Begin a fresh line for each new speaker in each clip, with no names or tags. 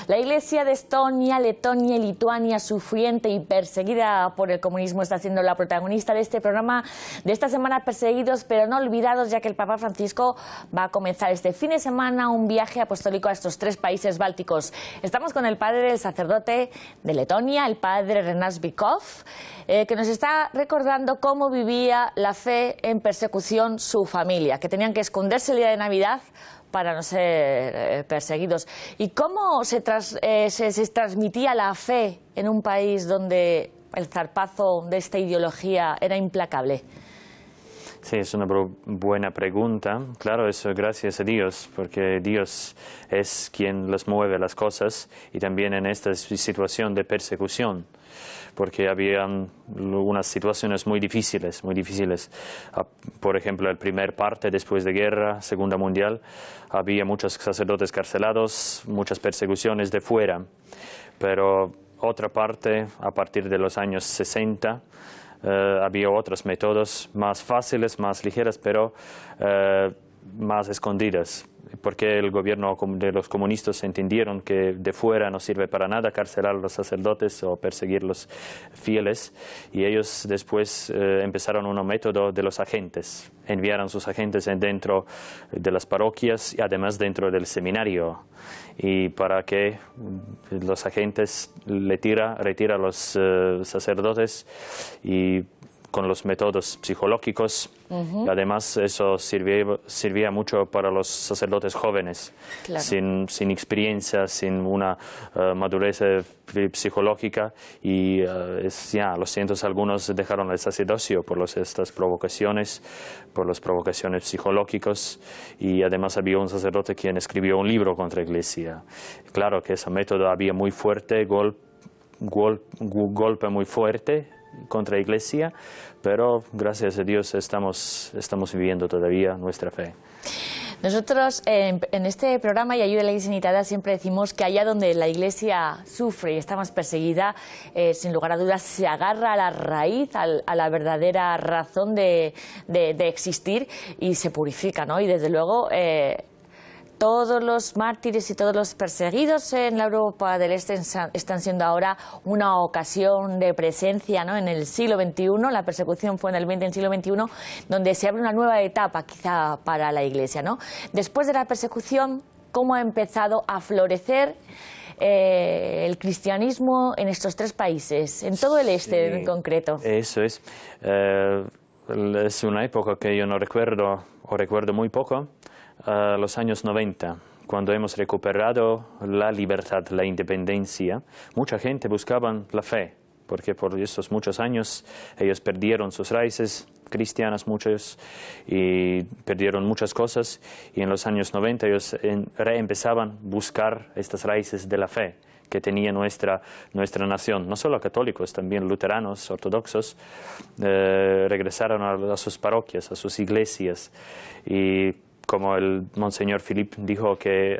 La Iglesia de Estonia, Letonia y Lituania, sufriente y perseguida por el comunismo, está siendo la protagonista de este programa de esta semana, Perseguidos pero no olvidados, ya que el Papa Francisco va a comenzar este fin de semana un viaje apostólico a estos tres países bálticos. Estamos con el padre, el sacerdote de Letonia, el padre Renats Bikov, que nos está recordando cómo vivía la fe en persecución su familia, que tenían que esconderse el día de Navidad para no ser perseguidos. ¿Y cómo se transmitía la fe en un país donde el zarpazo de esta ideología era implacable?
Sí, es una buena pregunta. Claro, eso gracias a Dios, porque Dios es quien les mueve las cosas, y también en esta situación de persecución, porque había unas situaciones muy difíciles. Por ejemplo, la primera parte después de guerra, Segunda Mundial, había muchos sacerdotes carcelados, muchas persecuciones de fuera. Pero otra parte, a partir de los años 60, había otros métodos más fáciles, más ligeras, pero más escondidas, porque el gobierno de los comunistas entendieron que de fuera no sirve para nada carcelar a los sacerdotes o perseguir los fieles, y ellos después empezaron un método de los agentes. Enviaron sus agentes dentro de las parroquias y además dentro del seminario, y para que los agentes retiran a los sacerdotes, y con los métodos psicológicos. Además, eso servía mucho para los sacerdotes jóvenes, claro, sin experiencia, sin una madurez psicológica, y a los cientos algunos dejaron el sacerdocio por estas provocaciones, por las provocaciones psicológicas, y además había un sacerdote quien escribió un libro contra la Iglesia. Claro que ese método había muy fuerte, golpe muy fuerte contra la Iglesia, pero gracias a Dios estamos viviendo todavía nuestra fe.
Nosotros en este programa y Ayuda a la Iglesia Necesitada siempre decimos que allá donde la Iglesia sufre y está más perseguida, sin lugar a dudas se agarra a la raíz, a la verdadera razón de existir, y se purifica, ¿no? Y desde luego todos los mártires y todos los perseguidos en la Europa del Este están siendo ahora una ocasión de presencia, ¿no? En el siglo XXI, la persecución fue en el XX, en el siglo XXI, donde se abre una nueva etapa quizá para la Iglesia, ¿no? Después de la persecución, ¿cómo ha empezado a florecer el cristianismo en estos tres países, en todo el Este en concreto?
Eso es. Es una época que yo no recuerdo, o recuerdo muy poco. Los años 90, cuando hemos recuperado la libertad, la independencia, mucha gente buscaba la fe, porque por estos muchos años ellos perdieron sus raíces cristianas, muchos, y perdieron muchas cosas, y en los años 90 ellos reempezaban a buscar estas raíces de la fe que tenía nuestra nación. No solo católicos, también luteranos, ortodoxos, regresaron a sus parroquias, a sus iglesias, y como el Monseñor Philippe dijo que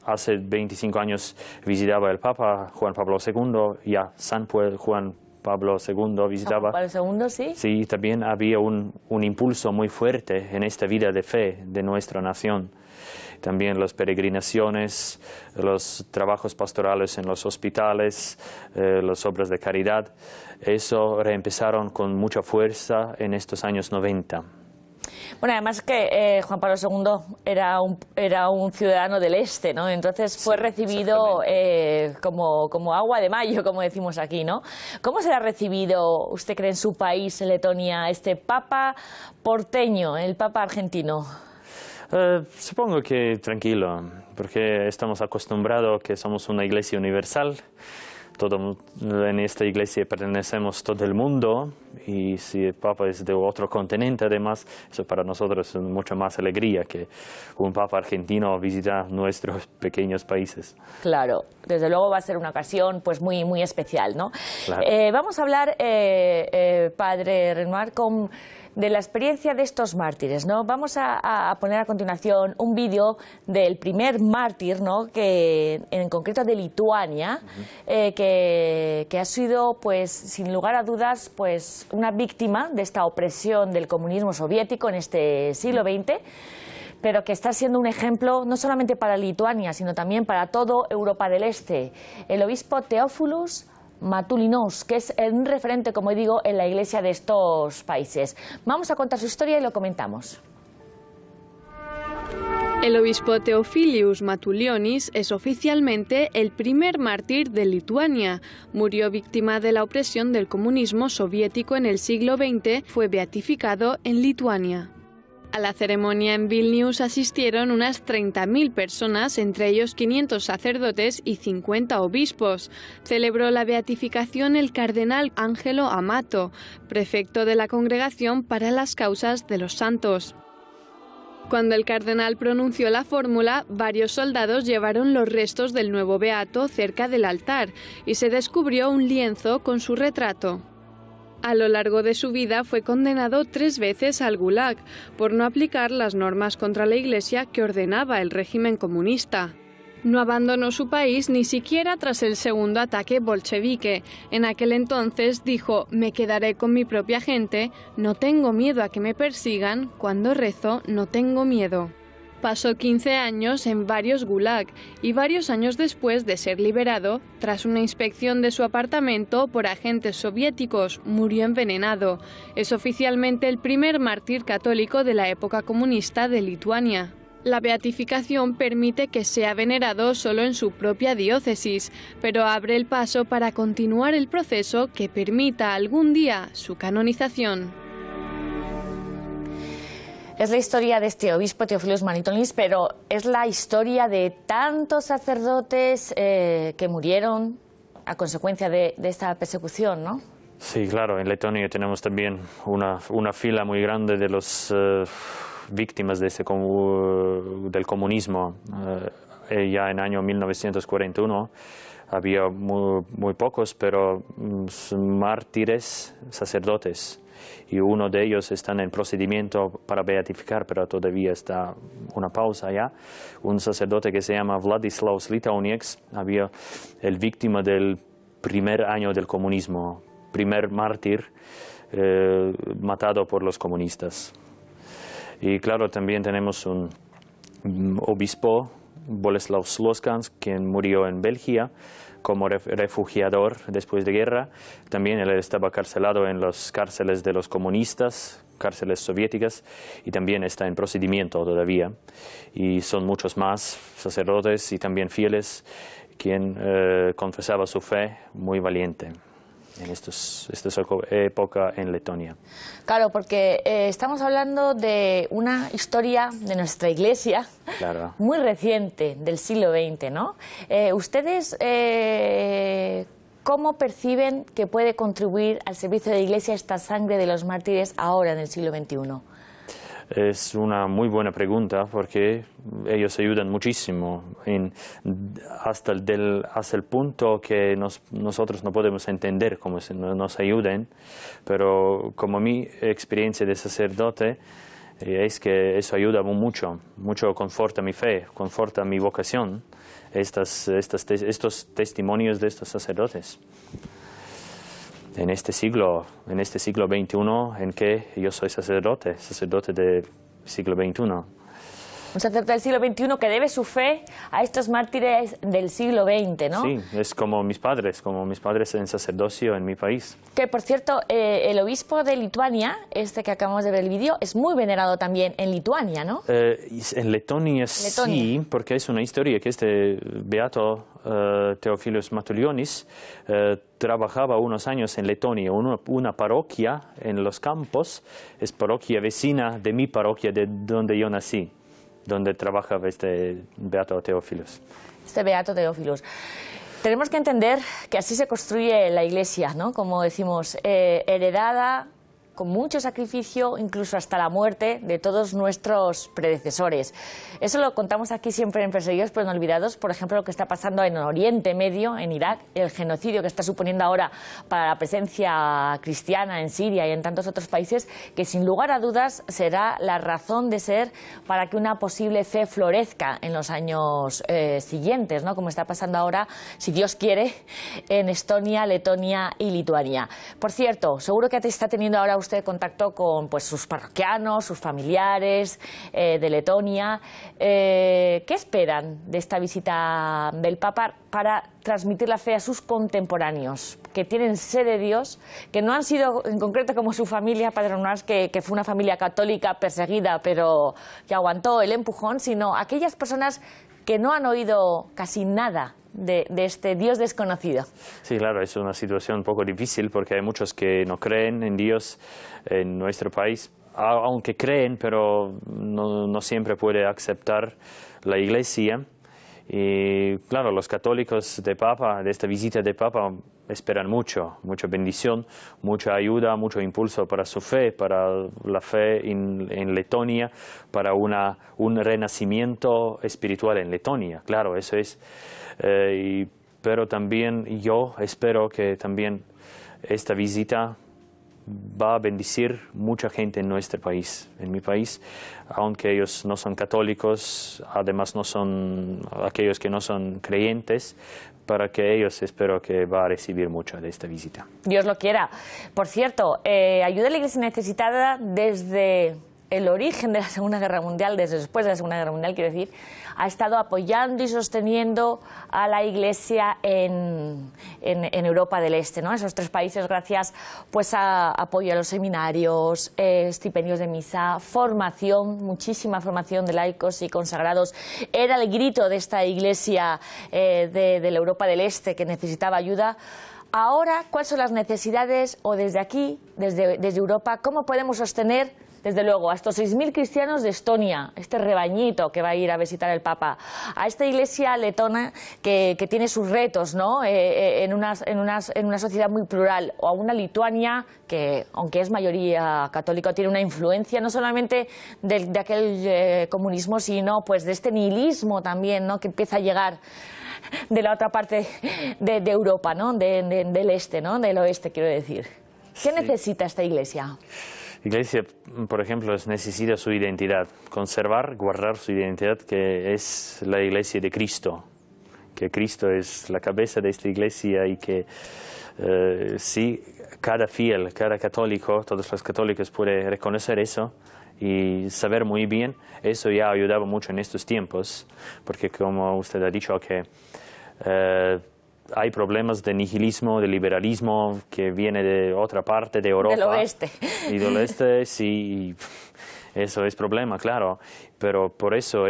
hace 25 años visitaba el Papa Juan Pablo II, ya San Juan Pablo II visitaba.
¿Juan Pablo II, sí?
Sí, también había un impulso muy fuerte en esta vida de fe de nuestra nación. También las peregrinaciones, los trabajos pastorales en los hospitales, las obras de caridad, eso reempezaron con mucha fuerza en estos años 90.
Bueno, además que Juan Pablo II era un ciudadano del Este, ¿no? Entonces fue recibido como agua de mayo, como decimos aquí, ¿no? ¿Cómo será recibido, usted cree, en su país, en Letonia, este Papa porteño, el Papa argentino?
Supongo que tranquilo, porque estamos acostumbrados que somos una iglesia universal. En esta iglesia pertenecemos todo el mundo, y si el Papa es de otro continente, además, eso para nosotros es mucha más alegría que un Papa argentino visita nuestros pequeños países.
Claro, desde luego va a ser una ocasión pues muy, muy especial, ¿no?
Claro.
Vamos a hablar, padre Renats, de la experiencia de estos mártires, ¿no? Vamos a poner a continuación un vídeo del primer mártir, ¿no? Que en concreto de Lituania, que ha sido, pues, sin lugar a dudas, pues, una víctima de esta opresión del comunismo soviético en este siglo XX. pero que está siendo un ejemplo no solamente para Lituania, sino también para toda Europa del Este. El obispo Teófilos Matoulinos, que es un referente, como digo, en la iglesia de estos países. Vamos a contar su historia y lo comentamos.
El obispo Teófilos Matoulinos es oficialmente el primer mártir de Lituania. Murió víctima de la opresión del comunismo soviético en el siglo XX, fue beatificado en Lituania. A la ceremonia en Vilnius asistieron unas 30.000 personas, entre ellos 500 sacerdotes y 50 obispos. Celebró la beatificación el cardenal Angelo Amato, prefecto de la Congregación para las Causas de los Santos. Cuando el cardenal pronunció la fórmula, varios soldados llevaron los restos del nuevo beato cerca del altar y se descubrió un lienzo con su retrato. A lo largo de su vida fue condenado 3 veces al Gulag por no aplicar las normas contra la Iglesia que ordenaba el régimen comunista. No abandonó su país ni siquiera tras el segundo ataque bolchevique. En aquel entonces dijo: «Me quedaré con mi propia gente, no tengo miedo a que me persigan, cuando rezo no tengo miedo». Pasó 15 años en varios gulag y varios años después de ser liberado, tras una inspección de su apartamento por agentes soviéticos, murió envenenado. Es oficialmente el primer mártir católico de la época comunista de Lituania. La beatificación permite que sea venerado solo en su propia diócesis, pero abre el paso para continuar el proceso que permita algún día su canonización.
Es la historia de este obispo Teófilos Matoulinos, pero es la historia de tantos sacerdotes que murieron a consecuencia de esta persecución, ¿no?
Sí, claro, en Letonia tenemos también una fila muy grande de los víctimas de del comunismo. Ya en el año 1941 había muy pocos, pero mártires sacerdotes. Y uno de ellos está en procedimiento para beatificar, pero todavía está una pausa ya. Un sacerdote que se llama Vladislaus Litaunieks, había el víctima del primer año del comunismo, primer mártir matado por los comunistas. Y claro, también tenemos un obispo, Boleslav Sloskans, quien murió en Bélgica como refugiador después de guerra. También él estaba carcelado en las cárceles de los comunistas, cárceles soviéticas, y también está en procedimiento todavía. Y son muchos más sacerdotes y también fieles quien confesaba su fe muy valiente en esta época en Letonia.
Claro, porque estamos hablando de una historia de nuestra Iglesia, claro, muy reciente, del siglo XX, ¿no? ¿Ustedes cómo perciben que puede contribuir al servicio de la Iglesia esta sangre de los mártires ahora en el siglo XXI?
Es una muy buena pregunta porque ellos ayudan muchísimo hasta el punto que nosotros no podemos entender cómo nos ayuden, pero como mi experiencia de sacerdote es que eso ayuda mucho conforta mi fe, conforta mi vocación, estos testimonios de estos sacerdotes. En este siglo XXI en que yo soy sacerdote del siglo XXI.
Un sacerdote del siglo XXI que debe su fe a estos mártires del siglo XX, ¿no?
Sí, es como mis padres en sacerdocio en mi país.
Que, por cierto, el obispo de Lituania, este que acabamos de ver el vídeo, es muy venerado también en Lituania, ¿no?
En Letonia sí, porque es una historia que este beato Teófilos Matoulinos trabajaba unos años en Letonia, una parroquia en los campos, es parroquia vecina de mi parroquia, de donde yo nací, donde trabajaba este beato Teófilos.
Este beato Teófilos. Tenemos que entender que así se construye la Iglesia, ¿no? Como decimos, heredada con mucho sacrificio, incluso hasta la muerte de todos nuestros predecesores. Eso lo contamos aquí siempre en Perseguidos pero no olvidados. Por ejemplo, lo que está pasando en Oriente Medio, en Irak, el genocidio que está suponiendo ahora para la presencia cristiana en Siria y en tantos otros países, que sin lugar a dudas será la razón de ser para que una posible fe florezca en los años siguientes, ¿no? Como está pasando ahora, si Dios quiere, en Estonia, Letonia y Lituania. Por cierto, seguro que está teniendo ahora usted contacto con pues, sus parroquianos, sus familiares de Letonia. ¿Qué esperan de esta visita del Papa para transmitir la fe a sus contemporáneos, que tienen sed de Dios, que no han sido en concreto como su familia, Padre Norás, que fue una familia católica perseguida, pero que aguantó el empujón, sino aquellas personas que no han oído casi nada de este Dios desconocido?
Sí, claro, es una situación un poco difícil porque hay muchos que no creen en Dios en nuestro país, aunque creen, pero no siempre puede aceptar la Iglesia. Y claro, los católicos de esta visita de Papa, esperan mucha bendición, mucha ayuda, mucho impulso para su fe, para la fe en Letonia, para un renacimiento espiritual en Letonia. Claro, eso es. Pero también yo espero que también esta visita va a bendecir mucha gente en nuestro país, en mi país, aunque ellos no son católicos, además no son aquellos que no son creyentes, para que ellos espero que va a recibir mucho de esta visita.
Dios lo quiera. Por cierto, ayuda a la Iglesia necesitada desde el origen de la Segunda Guerra Mundial, desde después de la Segunda Guerra Mundial, quiero decir, ha estado apoyando y sosteniendo a la Iglesia en Europa del Este, ¿no? Esos 3 países, gracias pues a apoyo a los seminarios, estipendios de misa, formación, muchísima formación de laicos y consagrados. Era el grito de esta Iglesia de la Europa del Este, que necesitaba ayuda. Ahora, ¿cuáles son las necesidades? O desde aquí, desde Europa, ¿cómo podemos sostener, desde luego, a estos 6.000 cristianos de Estonia, este rebañito que va a ir a visitar el Papa, a esta iglesia letona que tiene sus retos, ¿no? en una sociedad muy plural, o a una Lituania que, aunque es mayoría católica, tiene una influencia no solamente de aquel comunismo, sino pues de este nihilismo también, ¿no? Que empieza a llegar de la otra parte de Europa, ¿no? Del este, ¿no? Del oeste, quiero decir. ¿Qué necesita esta iglesia?
La Iglesia, por ejemplo, necesita su identidad, guardar su identidad, que es la Iglesia de Cristo, que Cristo es la cabeza de esta Iglesia y que sí, cada fiel, cada católico, todos los católicos pueden reconocer eso y saber muy bien. Eso ya ha ayudado mucho en estos tiempos, porque como usted ha dicho, que hay problemas de nihilismo, de liberalismo que viene de otra parte de Europa.
Del oeste.
Y del oeste, sí, eso es problema, claro. Pero por eso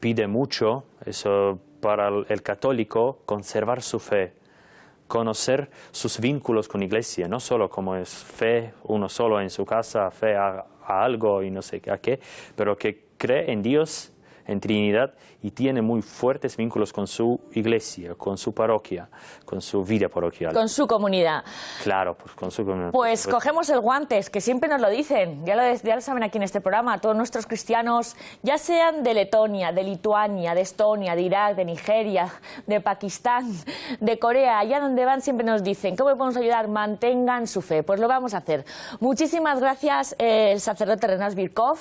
pide mucho, eso para el católico, conservar su fe, conocer sus vínculos con la Iglesia, no solo como es fe, uno solo en su casa, fe a algo y no sé a qué, pero que cree en Dios, en Trinidad, y tiene muy fuertes vínculos con su iglesia, con su parroquia, con su vida parroquial.
Con su comunidad.
Claro, pues con su comunidad.
Pues cogemos el guantes, que siempre nos lo dicen, ya lo saben aquí en este programa, todos nuestros cristianos, ya sean de Letonia, de Lituania, de Estonia, de Irak, de Nigeria, de Pakistán, de Corea, allá donde van siempre nos dicen, ¿cómo podemos ayudar? Mantengan su fe. Pues lo vamos a hacer. Muchísimas gracias, el sacerdote Renas Virkov,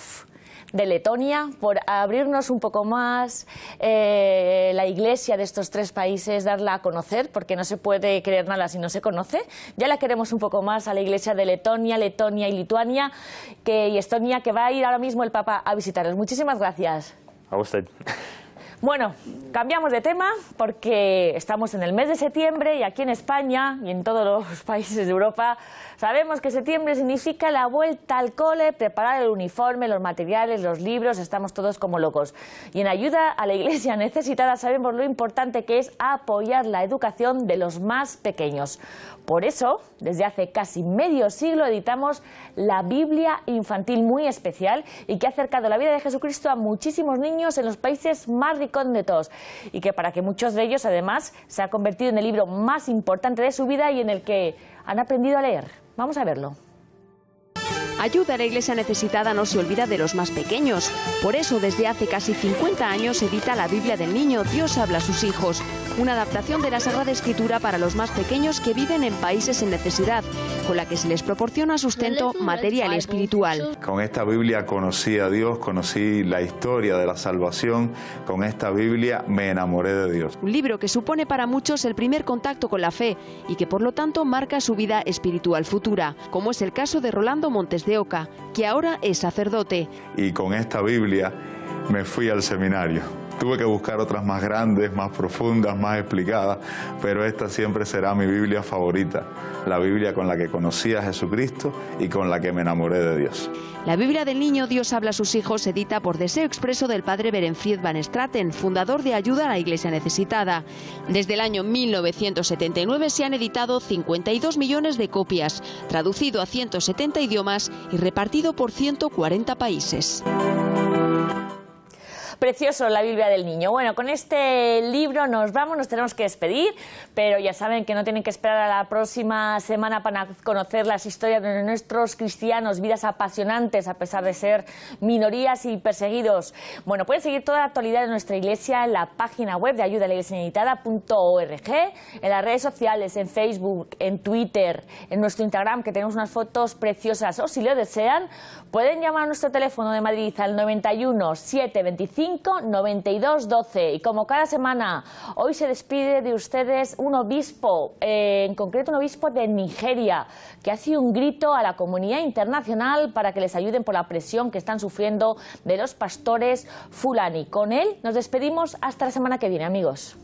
de Letonia, por abrirnos un poco más la iglesia de estos 3 países, darla a conocer, porque no se puede creer nada si no se conoce. Ya la queremos un poco más a la iglesia de Letonia y Lituania y Estonia, que va a ir ahora mismo el Papa a visitarlos. Muchísimas gracias.
A usted.
Bueno, cambiamos de tema porque estamos en el mes de septiembre y aquí en España y en todos los países de Europa sabemos que septiembre significa la vuelta al cole, preparar el uniforme, los materiales, los libros, estamos todos como locos. Y en ayuda a la iglesia necesitada sabemos lo importante que es apoyar la educación de los más pequeños. Por eso, desde hace casi medio siglo editamos la Biblia infantil muy especial y que ha acercado la vida de Jesucristo a muchísimos niños en los países más recónditos y que para que muchos de ellos además se ha convertido en el libro más importante de su vida y en el que han aprendido a leer. Vamos a verlo.
Ayuda a la Iglesia necesitada no se olvida de los más pequeños. Por eso, desde hace casi 50 años edita la Biblia del Niño, Dios habla a sus hijos. Una adaptación de la Sagrada Escritura para los más pequeños que viven en países en necesidad
con la que se les proporciona sustento material y espiritual.
Con esta Biblia conocí a Dios, conocí la historia de la salvación. Con esta Biblia me enamoré de Dios.
Un libro que supone para muchos el primer contacto con la fe y que por lo tanto marca su vida espiritual futura, como es el caso de Rolando Montes de Oca, que ahora es sacerdote.
Y con esta Biblia me fui al seminario. Tuve que buscar otras más grandes, más profundas, más explicadas, pero esta siempre será mi Biblia favorita, la Biblia con la que conocí a Jesucristo y con la que me enamoré de Dios.
La Biblia del Niño Dios habla a sus hijos, edita por deseo expreso del padre Berenfried van Straten, fundador de Ayuda a la Iglesia Necesitada. Desde el año 1979 se han editado 52 millones de copias, traducido a 170 idiomas y repartido por 140 países.
Precioso, la Biblia del Niño. Bueno, con este libro nos vamos, nos tenemos que despedir, pero ya saben que no tienen que esperar a la próxima semana para conocer las historias de nuestros cristianos, vidas apasionantes a pesar de ser minorías y perseguidos. Bueno, pueden seguir toda la actualidad de nuestra iglesia en la página web de ayudalaiglesianecesitada.org, en las redes sociales, en Facebook, en Twitter, en nuestro Instagram, que tenemos unas fotos preciosas. O si lo desean, pueden llamar a nuestro teléfono de Madrid al 91 725 92 12. Y como cada semana, hoy se despide de ustedes un obispo, en concreto un obispo de Nigeria, que hace un grito a la comunidad internacional para que les ayuden por la presión que están sufriendo de los pastores fulani. Con él nos despedimos hasta la semana que viene, amigos.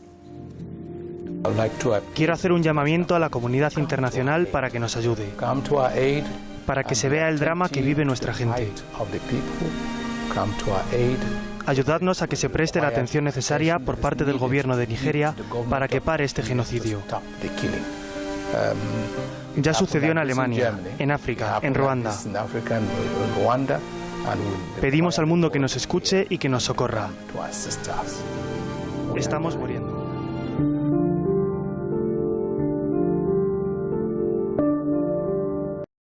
Quiero hacer un llamamiento a la comunidad internacional para que nos ayude, para que se vea el drama que vive nuestra gente. Ayudadnos a que se preste la atención necesaria por parte del gobierno de Nigeria para que pare este genocidio. Ya sucedió en Alemania, en África, en Ruanda. Pedimos al mundo que nos escuche y que nos socorra. Estamos muriendo.